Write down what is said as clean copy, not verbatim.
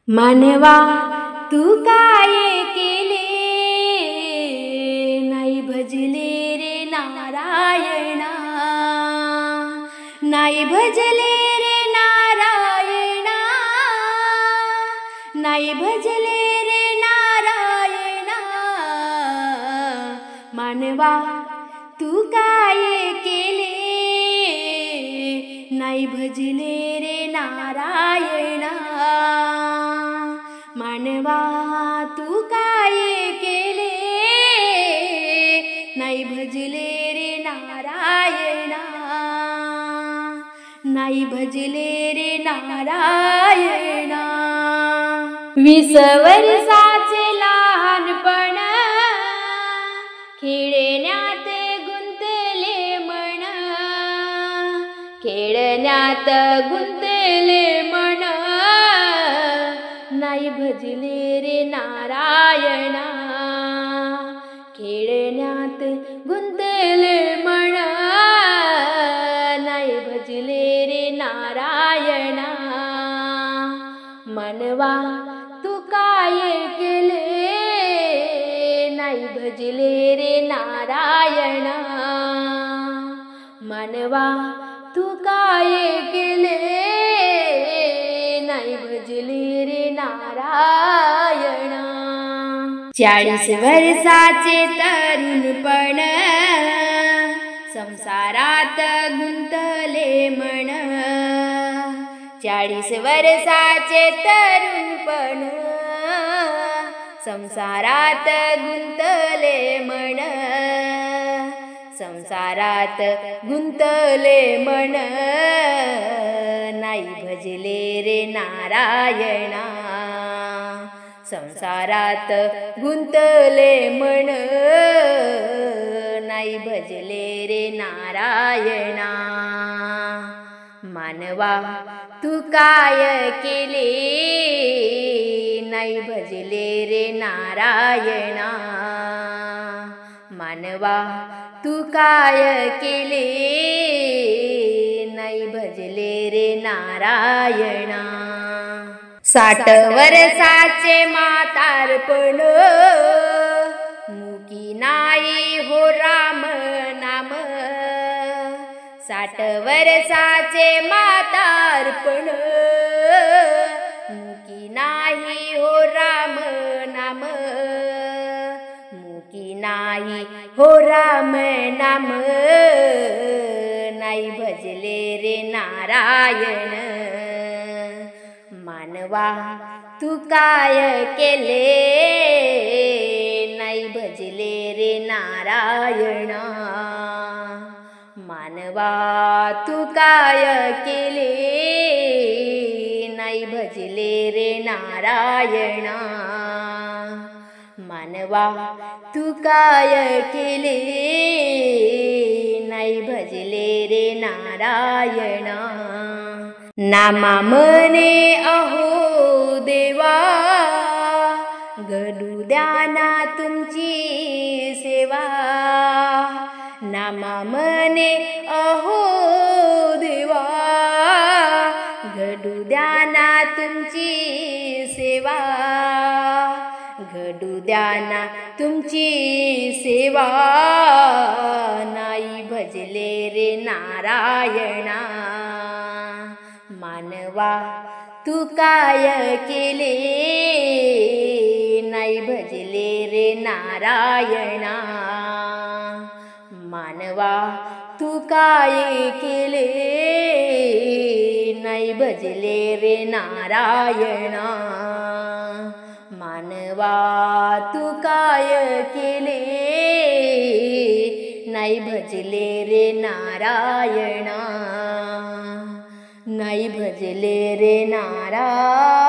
मानवा तू काय केले, नाही भजले रे नारायणा, नाही भजले रे नारायणा, नाही भजले रे नारायणा। मानवा तू काय केले, नाही भजले रे नारायणा। मानवा तू काय केले, नाही भजले रे नारायणा, नाही भजले रे नारायणा। 20 वर्षाचे लहानपण, खेळण्यात गुंतले मन, खेळण्यात गुंतले मन। नाही भजले रे नारायणा, खेळण्यात गुंतले मन। नाही भजले रे नारायणा। मनवा तू काय केले, नाही भजले रे नारायणा। मनवा तू काय केले, नाही भजले रे नारायणा। 40 वर्षाचे तरुणपण, संसारात गुंतले मन। 40 वर्षाचे तरुणपण, संसारात गुंतले मन, संसारात गुंतले मन। नाही भजले रे नारायणा, संसारात गुंतले मन। नाही भजले रे नारायणा। मानवा तू काय केले, नाही भजले रे नारायणा। मानवा तू काय केले, नाही भजले रे नारायणा। 60 वर्षाचे म्हातारपण, मुकी नाही हो राम नाम। 60 वर्षाचे म्हातारपण, मुकी नाही हो राम नाम, मुकी नाही हो राम नाम। नाही भजले रे नारायण। मानवा तू काय केले, नाही भजले रे नारायण। मानवा तू काय केले, नाही भजले रे नारायण। मानवा तू काय केले, नाही भजले रे नारायण। नामा म्हणे अहो देवा, घडू द्या ना तुमची सेवा। नामा म्हणे अहो देवा, घडू द्या ना तुमची सेवा, घडू द्या ना तुमची सेवा। नाही भजले रे नारायणा। मानवा तू काय केले, नाही भजले रे नारायणा। मानवा तू काय केले, नाही भजले रे नारायणा। मानवा तू काय केले, नाही भजले रे नारायणा, नाही भजले रे नारायणा।